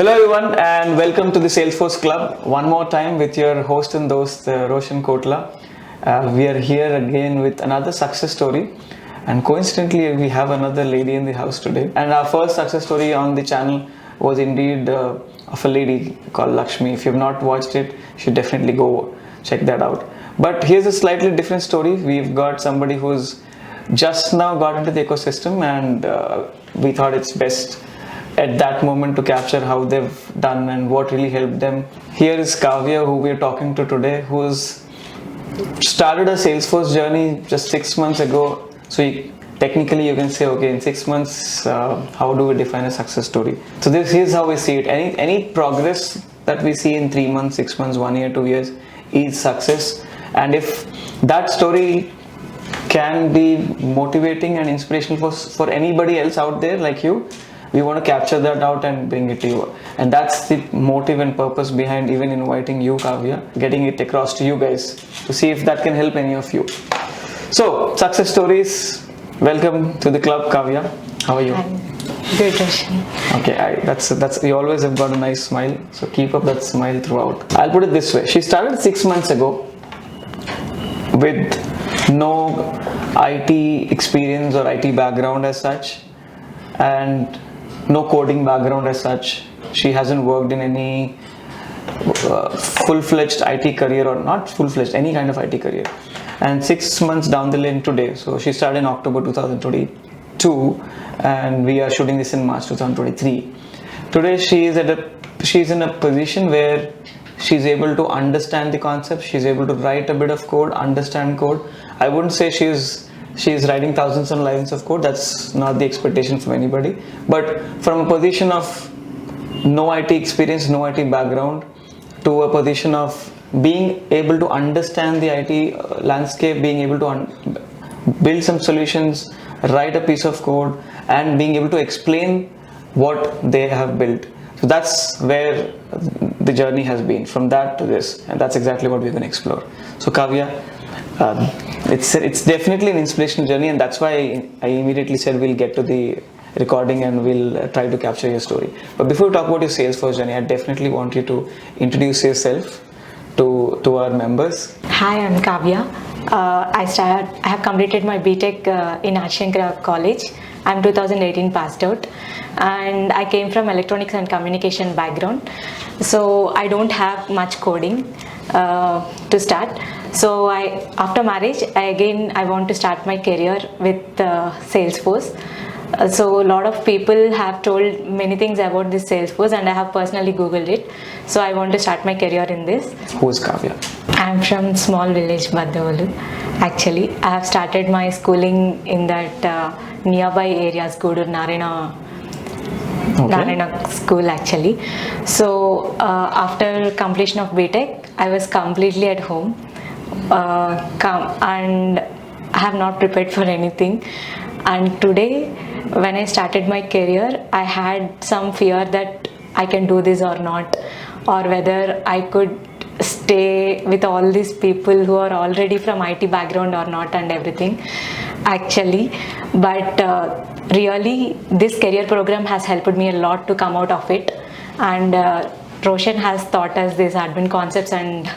Hello everyone and welcome to the Salesforce Club. One more time with your host and host Roshan Kotla. We are here again with another success story, and coincidentally we have another lady in the house today. And our first success story on the channel was indeed of a lady called Lakshmi. If you have not watched it, you should definitely go check that out. But here's a slightly different story. We've got somebody who's just now got into the ecosystem, and we thought it's best at that moment to capture how they've done and what really helped them. Here is Kavya, who we're talking to today, who's started a Salesforce journey just 6 months ago. So technically you can say, okay, in 6 months, how do we define a success story? So here's how we see it. Any progress that we see in 3 months, 6 months, 1 year, 2 years is success. And if that story can be motivating and inspirational for anybody else out there like you, we want to capture that out and bring it to you. And that's the motive and purpose behind even inviting you, Kavya, getting it across to you guys to see if that can help any of you. So, success stories. Welcome to the club, Kavya. How are you? I'm good, Roshan. Okay, that's you always have got a nice smile. So keep up that smile throughout. I'll put it this way. She started 6 months ago with no IT experience or IT background as such, and no coding background as such. She hasn't worked in any full-fledged IT career, or not full-fledged, any kind of IT career. And 6 months down the lane today, so she started in October 2022 and we are shooting this in March 2023. Today she's in a position where she's able to understand the concept, she's able to write a bit of code, understand code. I wouldn't say she's writing thousands and lines of code. That's not the expectation from anybody. But from a position of no IT experience, no IT background, to a position of being able to understand the IT landscape, being able to build some solutions, write a piece of code, and being able to explain what they have built. So that's where the journey has been, from that to this, and that's exactly what we're going to explore. So Kavya, it's definitely an inspirational journey, and that's why I immediately said we'll get to the recording and we'll try to capture your story. But before we talk about your Salesforce journey, I definitely want you to introduce yourself to our members. Hi, I'm Kavya. I have completed my BTech in Ashankara College. I'm 2018 passed out, and I came from electronics and communication background. So I don't have much coding to start. So after marriage, I want to start my career with Salesforce. So a lot of people have told many things about this Salesforce, and I have personally Googled it. So I want to start my career in this. Who is Kavya? I'm from small village Badavalu. Actually, I have started my schooling in that nearby areas, Gudur, Narayana school actually. So after completion of BTech, I was completely at home and I have not prepared for anything. And today, when I started my career, I had some fear that I can do this or not, or whether I could stay with all these people who are already from IT background or not, and everything actually. But really, this career program has helped me a lot to come out of it, and Roshan has taught us these admin concepts, and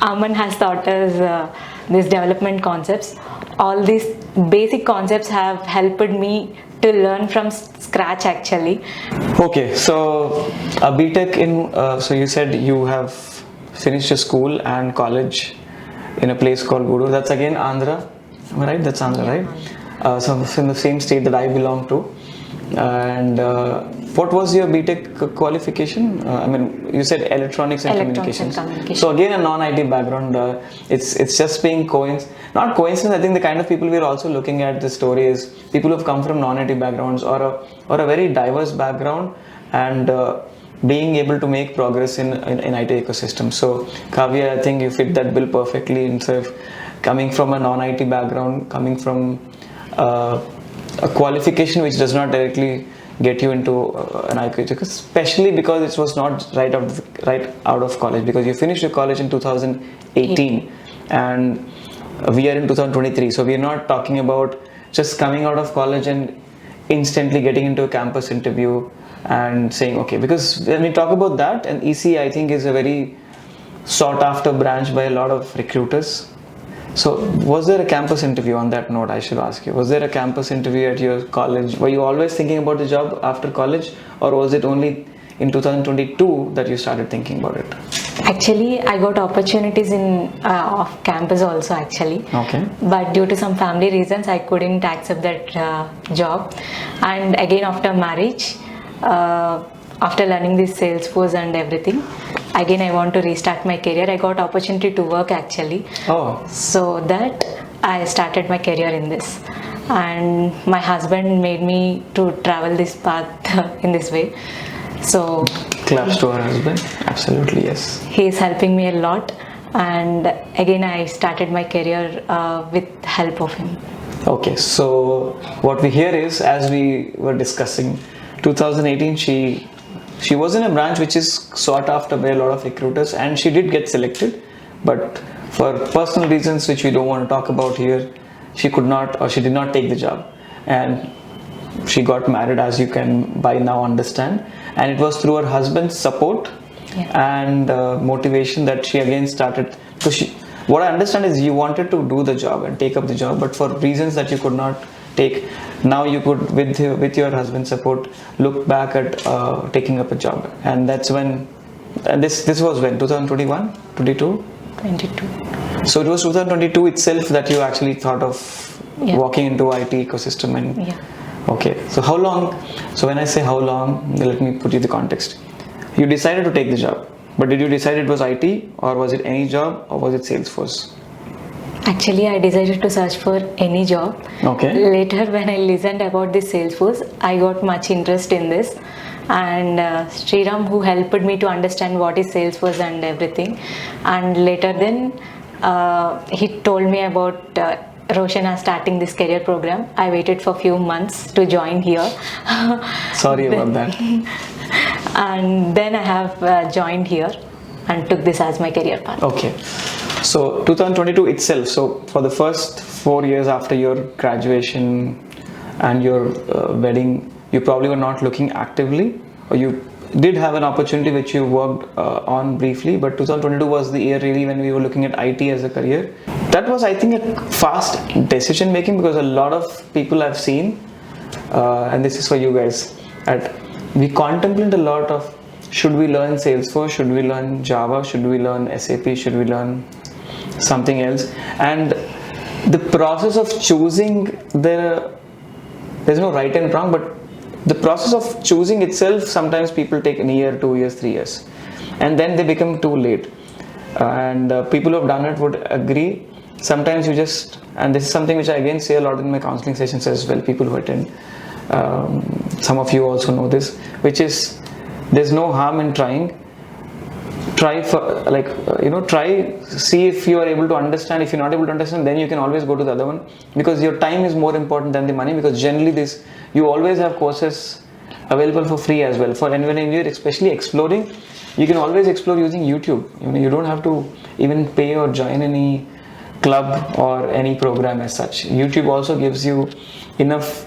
Aman has taught us these development concepps. All these basic concepts have helped me to learn from scratch actually. Okay, so a BTech in, so you said you have finished your school and college in a place called Gudur. That's again Andhra, am I right? That's Andhra, right? So it's in the same state that I belong to. And what was your BTech qualification? I mean, you said electronics and communications. So again, a non-IT background. It's just being not coincidence. I think the kind of people we're also looking at this story is people who've come from non-IT backgrounds or a very diverse background, and being able to make progress in IT ecosystem. So Kavya, I think you fit that bill perfectly, instead of coming from a non-IT background, coming from a qualification which does not directly get you into an IT, especially because it was not right out of college, because you finished your college in 2018 and we are in 2023. So we are not talking about just coming out of college and instantly getting into a campus interview and saying, okay, because when we talk about that, and EC I think is a very sought after branch by a lot of recruiters. So was there a campus interview? On that note, I should ask you, was there a campus interview at your college? Were you always thinking about the job after college, or was it only in 2022 that you started thinking about it? Actually, I got opportunities in off campus also actually. Okay. But due to some family reasons, I couldn't accept that job. And again, after marriage, after learning this Salesforce and everything, again I want to restart my career. I got opportunity to work actually. Oh. So that I started my career in this. And my husband made me to travel this path in this way. So Claps to her husband. Absolutely, yes. he is helping me a lot, and again I started my career with help of him. Okay, so what we hear is, as we were discussing, 2018 she was in a branch which is sought after by a lot of recruiters, and she did get selected, but for personal reasons which we don't want to talk about here, she could not, or she did not take the job, and she got married, as you can by now understand, and it was through her husband's support and motivation that she again started. So what I understand is you wanted to do the job and take up the job, but for reasons that you could not take, now you could, with your husband's support, look back at taking up a job, and that's when, and this was when, 2021, 22? 22. So it was 2022 itself that you actually thought of walking into IT ecosystem. And okay, so how long, so when I say how long, let me put you the context. You decided to take the job, but did you decide it was IT, or was it any job, or was it Salesforce? Actually, I decided to search for any job. Okay. Later, when I listened about this Salesforce, I got much interest in this. And Sriram, who helped me to understand what is Salesforce and everything. And later then, he told me about Roshana starting this career program. I waited for a few months to join here. Sorry about that. And then I have joined here and took this as my career path. Okay. So 2022 itself, so for the first 4 years after your graduation and your wedding, you probably were not looking actively, or you did have an opportunity which you worked on briefly, but 2022 was the year really when we were looking at IT as a career. That was, I think, a fast decision making, because a lot of people I've seen, and this is for you guys, we contemplate a lot of, should we learn Salesforce, should we learn Java, should we learn SAP, should we learn something else, and the process of choosing, there's no right and wrong, but the process of choosing itself, sometimes people take a year, 2 years, 3 years, and then they become too late. And people who have done it would agree. Sometimes you just, and this is something which I again say a lot in my counseling sessions as well, people who attend, some of you also know this, which is, there's no harm in trying. Try for, like, try, see if you are able to understand. If you're not able to understand, then you can always go to the other one, because your time is more important than the money, because generally you always have courses available for free as well. For anyone in here, especially exploring, you can always explore using YouTube. You don't have to even pay or join any club or any program as such. YouTube also gives you enough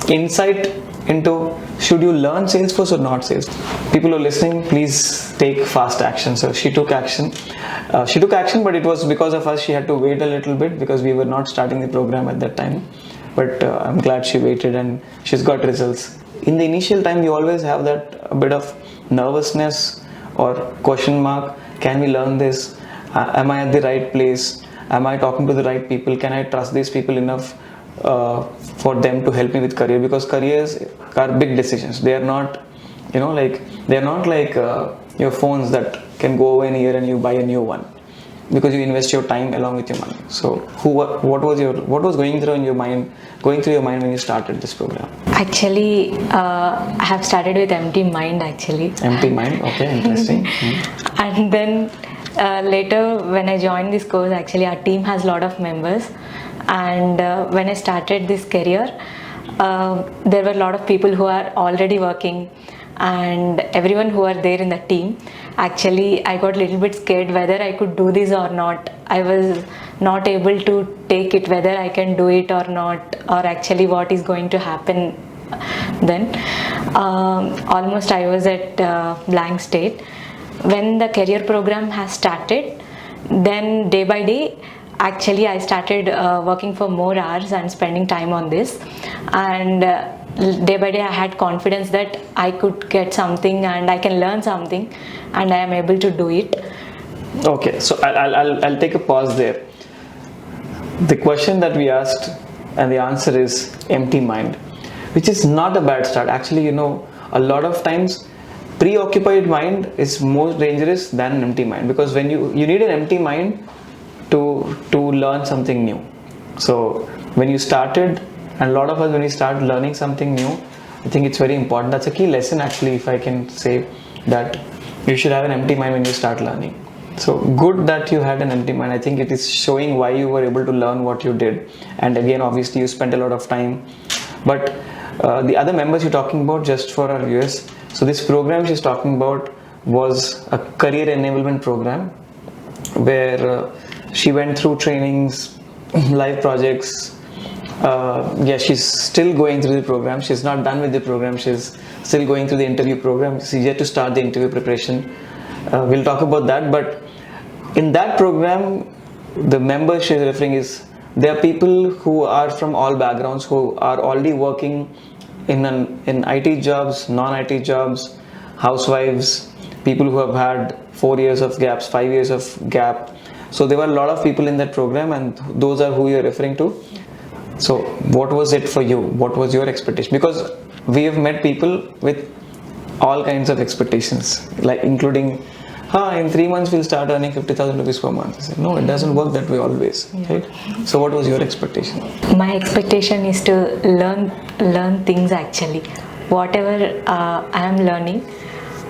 insight into, should you learn Salesforce or not Salesforce. People who are listening, please take fast action. So she took action. But it was because of us. She had to wait a little bit, because we were not starting the program at that time. But I'm glad she waited, and she's got results. In the initial time, you always have that a bit of nervousness or question mark. Can we learn this? Am I at the right place? Am I talking to the right people? Can I trust these people enough for them to help me with career? Because careers are big decisions. They are not, they're not like your phones that can go away in a year and you buy a new one, because you invest your time along with your money. So what was going through your mind when you started this program? Actually, I have started with empty mind actually. Empty mind, okay, interesting. And then later when I joined this course, actually our team has a lot of members, and when I started this career, there were a lot of people who are already working, and everyone who are there in the team. Actually, I got a little bit scared whether I could do this or not. I was not able to take it, whether I can do it or not, or actually what is going to happen then. Almost I was at blank state. When the career program has started, then day by day, actually I started working for more hours and spending time on this, and day by day I had confidence that I could get something and I can learn something and I am able to do it. Okay, so I'll take a pause there. The question that we asked and the answer is empty mind, which is not a bad start. Actually, a lot of times preoccupied mind is more dangerous than an empty mind, because when you need an empty mind to learn something new. So when you started, and a lot of us, when we start learning something new, I think it's very important. That's a key lesson actually, if I can say, that you should have an empty mind when you start learning. So good that you had an empty mind. I think it is showing why you were able to learn what you did. And again, obviously you spent a lot of time. But the other members you're talking about, just for our viewers, so this program she's talking about was a career enablement program where she went through trainings, live projects. She's still going through the program. She's not done with the program. She's still going through the interview program. She's yet to start the interview preparation. We'll talk about that. But in that program, the members she's referring is, there are people who are from all backgrounds, who are already working in IT jobs, non-IT jobs, housewives, people who have had 4 years of gaps, 5 years of gap. So there were a lot of people in that program, and those are who you're referring to. So what was it for you? What was your expectation? Because we have met people with all kinds of expectations, like including, in 3 months we'll start earning 50,000 rupees per month. I said, no, it doesn't work that way always, right? So what was your expectation? My expectation is to learn things actually. Whatever I am learning,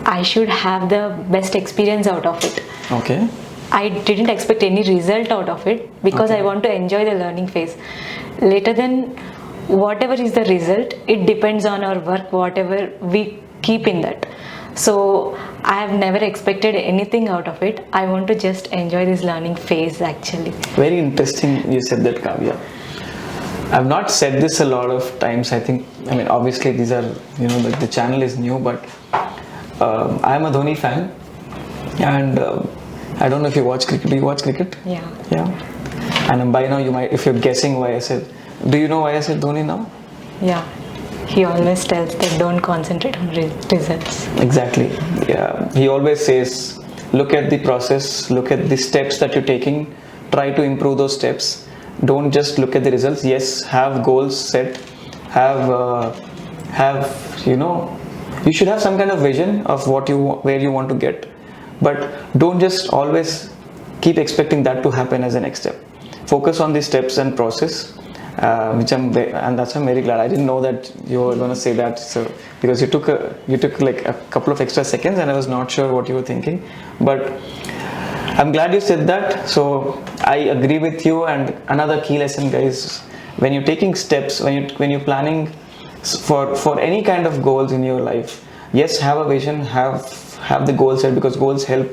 I should have the best experience out of it. Okay. I didn't expect any result out of it, because I want to enjoy the learning phase. Later then, whatever is the result, it depends on our work, whatever we keep in that. So I have never expected anything out of it. I want to just enjoy this learning phase actually. Very interesting you said that, Kavya. I've not said this a lot of times. Obviously these are, the channel is new, but I'm a Dhoni fan, and I don't know if you watch cricket. Do you watch cricket? Yeah. And by now you might, if you're guessing why I said, do you know why I said Dhoni now? Yeah. He always tells that don't concentrate on results. Exactly. Yeah. He always says, look at the process, look at the steps that you're taking, try to improve those steps. Don't just look at the results. Yes, have goals set, you should have some kind of vision of where you want to get. But don't just always keep expecting that to happen as a next step. Focus on the steps and process, and that's why I'm very glad. I didn't know that you were going to say that, so because you took like a couple of extra seconds, and I was not sure what you were thinking. But I'm glad you said that. So I agree with you. And another key lesson, guys, when you're taking steps, when you're planning for any kind of goals in your life, yes, have a vision, have the goal set, because goals help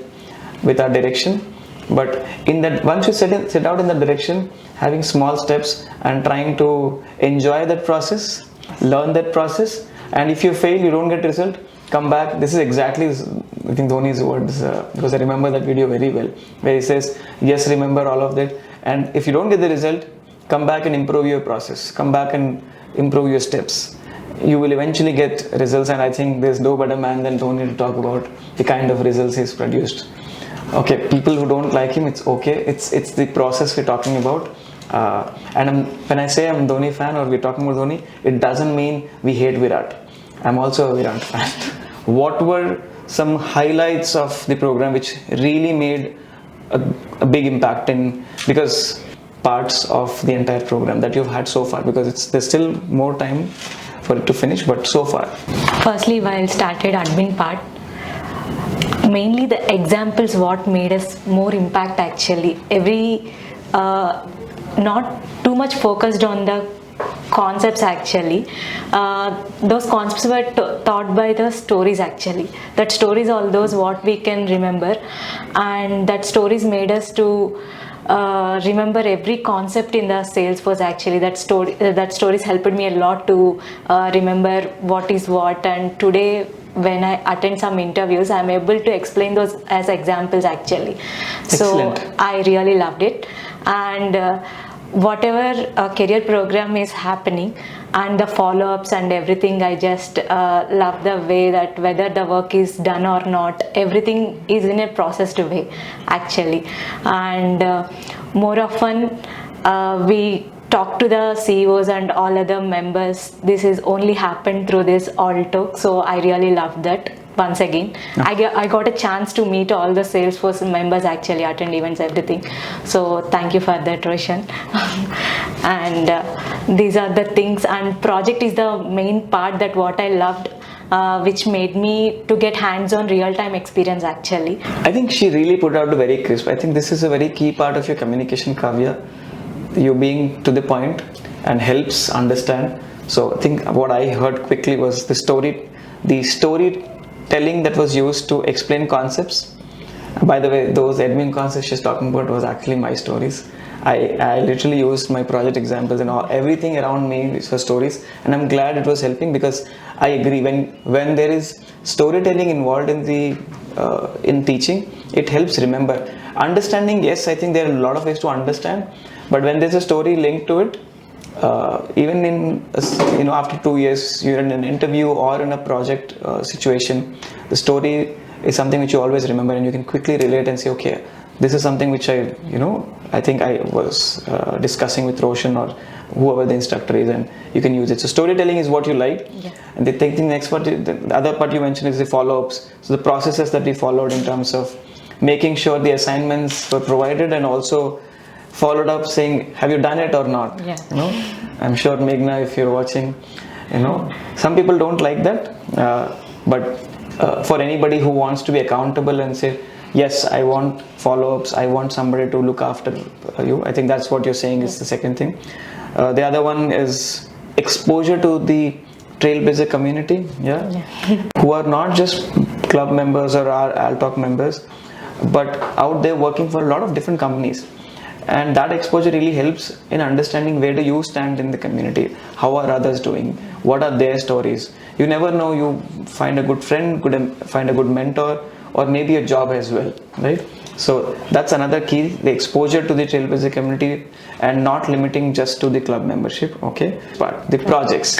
with our direction. But in that, once you set out in that direction, having small steps and trying to enjoy that process, learn that process, and if you fail, you don't get result, come back. This is exactly, I think, Dhoni's words, because I remember that video very well, where he says, yes, remember all of that, and if you don't get the result, come back and improve your process, come back and improve your steps. You will eventually get results, and I think there's no better man than Dhoni to talk about the kind of results he's produced. Okay, people who don't like him, it's okay. It's the process we're talking about. When I say I'm Dhoni fan, or we're talking about Dhoni, it doesn't mean we hate Virat. I'm also a Virat fan. What were some highlights of the program which really made a big impact because parts of the entire program that you've had so far? Because there's still more time for it to finish, but so far. Firstly, while started admin part, mainly the examples what made us more impact actually. Not too much focused on the concepts actually. Those concepts were taught by the stories actually. That stories, all those what we can remember, and that stories made us to remember every concept in the Salesforce. Actually, that stories helped me a lot to remember what is what. And today, when I attend some interviews, I'm able to explain those as examples actually. Excellent. So I really loved it. And whatever career program is happening and the follow-ups and everything, I just love the way that whether the work is done or not, everything is in a processed way actually. And more often we talk to the CEOs and all other members. This is only happened through this all talk, so I really love that. Once again, I got a chance to meet all the Salesforce members, actually attend events, everything. So thank you for that, Roshan. And these are the things, and project is the main part that what I loved, which made me to get hands-on real-time experience actually. I think she really put out very crisp. I think this is a very key part of your communication, Kavya. You being to the point and helps understand. So I think what I heard quickly was the storytelling that was used to explain concepts. By the way, those admin concepts she's talking about was actually my stories. I literally used my project examples and everything around me for stories, and I'm glad it was helping, because I agree, when there is storytelling involved in the in teaching, it helps remember. Understanding, yes, I think there are a lot of ways to understand, but when there's a story linked to it, even in after 2 years you're in an interview or in a project situation, the story is something which you always remember, and you can quickly relate and say, okay, this is something which I think I was discussing with Roshan or whoever the instructor is, and you can use it. So storytelling is what you like. Yeah. And the next part, the other part you mentioned is the follow-ups. So the processes that we followed in terms of making sure the assignments were provided, and also followed up saying, have you done it or not? Yeah. I'm sure Meghna, if you're watching, some people don't like that, but for anybody who wants to be accountable and say, yes, I want follow-ups, I want somebody to look after you, I think that's what you're saying is the second thing. The other one is exposure to the Trailblazer community, who are not just club members or our Altalk members, but out there working for a lot of different companies. And that exposure really helps in understanding where do you stand in the community, how are others doing, what are their stories. You never know, you find a good friend, find a good mentor, or maybe a job as well, right? So that's another key, the exposure to the Trailblazer community, and not limiting just to the club membership, okay? But the projects,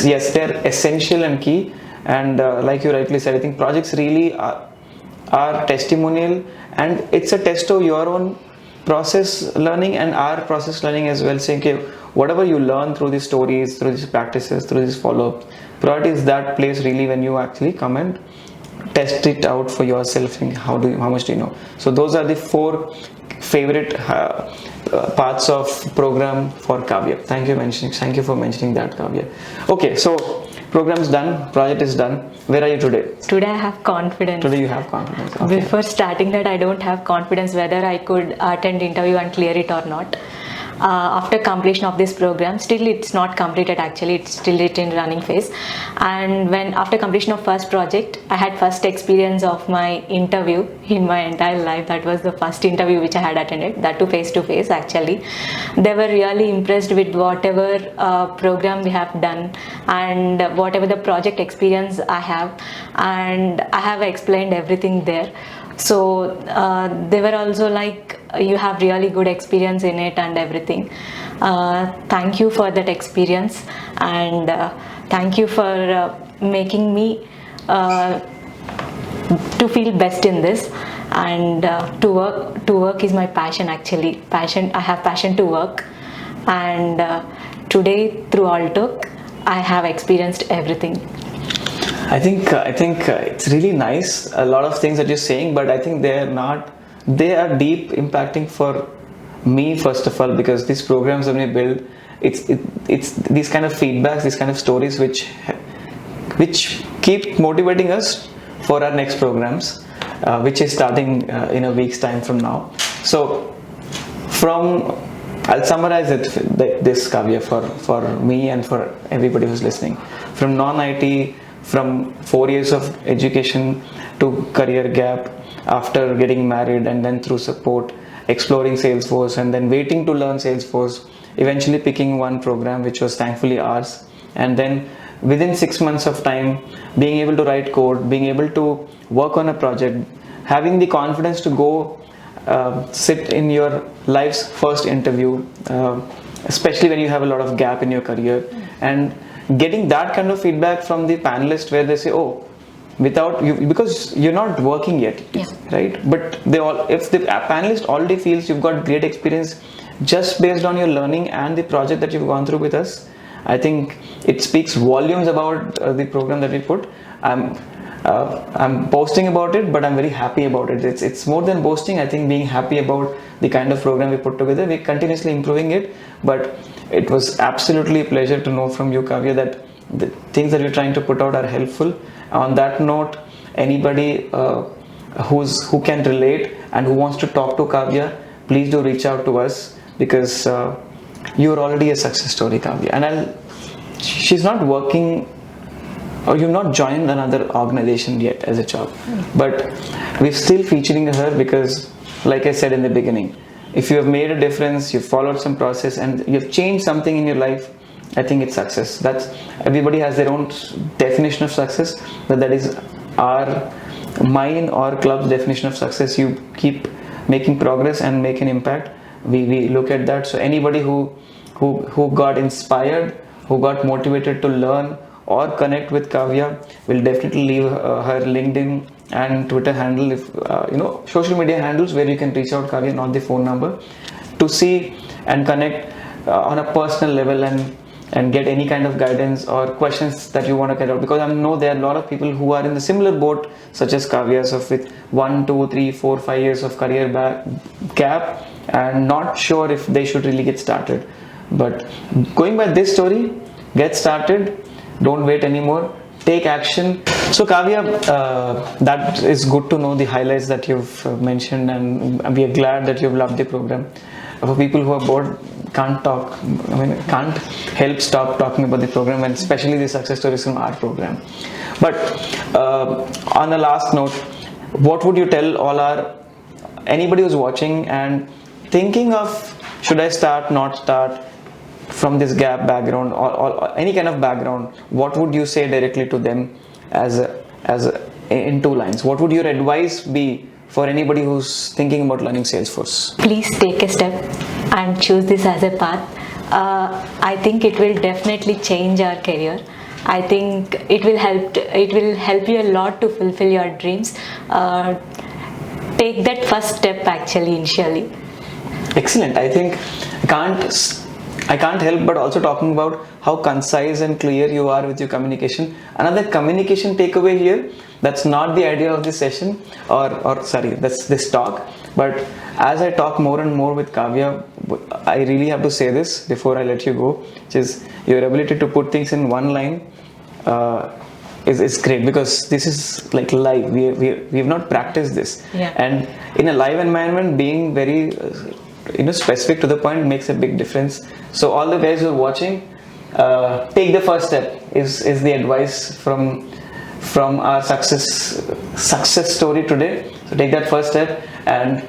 yes, they're essential and key, and like you rightly said, I think projects really are testimonial, and it's a test of your own process learning and our process learning as well, saying, okay, whatever you learn through these stories, through these practices, through these follow-ups, priority is that place really when you actually come and test it out for yourself, and how much do you know. So those are the 4 favorite parts of program for Kavya. Thank you for mentioning that, Kavya. Okay, so program is done, project is done. Where are you today? Today I have confidence. Today you have confidence. Okay. Before starting that, I don't have confidence whether I could attend interview and clear it or not. After completion of this program, still it's not completed actually, it's still in running phase. And when after completion of first project, I had first experience of my interview in my entire life. That was the first interview which I had attended, that too face to face actually. They were really impressed with whatever program we have done and whatever the project experience I have, and I have explained everything there. So they were also like, you have really good experience in it and everything. Thank you for that experience, and thank you for making me to feel best in this, and to work is my passion actually. I have passion to work, and today through Altalk I have experienced everything. I think it's really nice, a lot of things that you're saying, but I think they are deep impacting for me first of all, because these programs that we build, it's these kind of feedbacks, these kind of stories which keep motivating us for our next programs, which is starting in a week's time from now. So I'll summarize it this, Kavya, for me and for everybody who's listening. From non-IT, from 4 years of education to career gap, after getting married, and then through support, exploring Salesforce and then waiting to learn Salesforce, eventually picking one program which was thankfully ours, and then within 6 months of time being able to write code, being able to work on a project, having the confidence to go sit in your life's first interview, especially when you have a lot of gap in your career, and getting that kind of feedback from the panelists where they say, oh, without you, because you're not working yet, right? But they all, if the panelist already feels you've got great experience just based on your learning and the project that you've gone through with us, I think it speaks volumes about the program that we put. I'm boasting about it, but I'm very happy about it. It's more than boasting. I think being happy about the kind of program we put together. We're continuously improving it, but it was absolutely a pleasure to know from you, Kavya, that the things that you're trying to put out are helpful. On that note, anybody who can relate and who wants to talk to Kavya, please do reach out to us, because you're already a success story, Kavya. And she's not working, or you've not joined another organization yet as a job, but we're still featuring her because, like I said in the beginning, if you have made a difference, you've followed some process and you've changed something in your life, I think it's success. That's, everybody has their own definition of success, but that is mine or club's definition of success. You keep making progress and make an impact. We look at that. So anybody who got inspired, who got motivated to learn or connect with Kavya, will definitely leave her LinkedIn and Twitter handle, if social media handles where you can reach out Kavya, not the phone number, to see and connect on a personal level and get any kind of guidance or questions that you want to get out, because I know there are a lot of people who are in the similar boat such as Kavya, so with 1, 2, 3, 4, 5 years of career gap and not sure if they should really get started. But going by this story, get started, don't wait anymore, take action. So Kavya, that is good to know the highlights that you've mentioned, and we are glad that you've loved the program. For people who are bored, can't help stop talking about the program, and especially the success stories from our program. But on the last note, what would you tell anybody who's watching and thinking of, should I start, not start, from this gap background or any kind of background, what would you say directly to them in 2 lines? What would your advice be for anybody who's thinking about learning Salesforce? Please take a step and choose this as a path. I think it will definitely change our career. I think it will help you a lot to fulfill your dreams. Take that first step actually initially. Excellent. I think I can't help but also talking about how concise and clear you are with your communication. Another communication takeaway here, that's not the idea of this session, that's this talk. But as I talk more and more with Kavya, I really have to say this before I let you go, which is your ability to put things in 1 line is great, because this is like live. We have not practiced this, and in a live environment, being very specific to the point makes a big difference. So all the guys who are watching, take the first step is the advice from our success story today. So take that first step and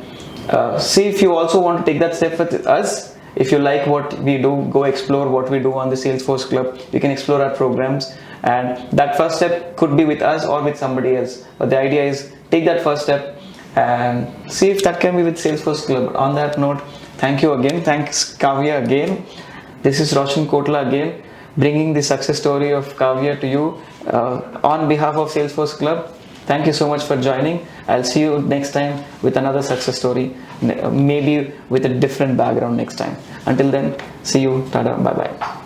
see if you also want to take that step with us. If you like what we do, go explore what we do on the Salesforce Club. You can explore our programs, and that first step could be with us or with somebody else. But the idea is take that first step and see if that can be with Salesforce Club. On that note, thank you again. Thanks Kavya again. This is Roshan Kotla again, bringing the success story of Kavya to you on behalf of Salesforce Club. Thank you so much for joining. I'll see you next time with another success story, maybe with a different background next time. Until then, see you. Tada. Bye bye.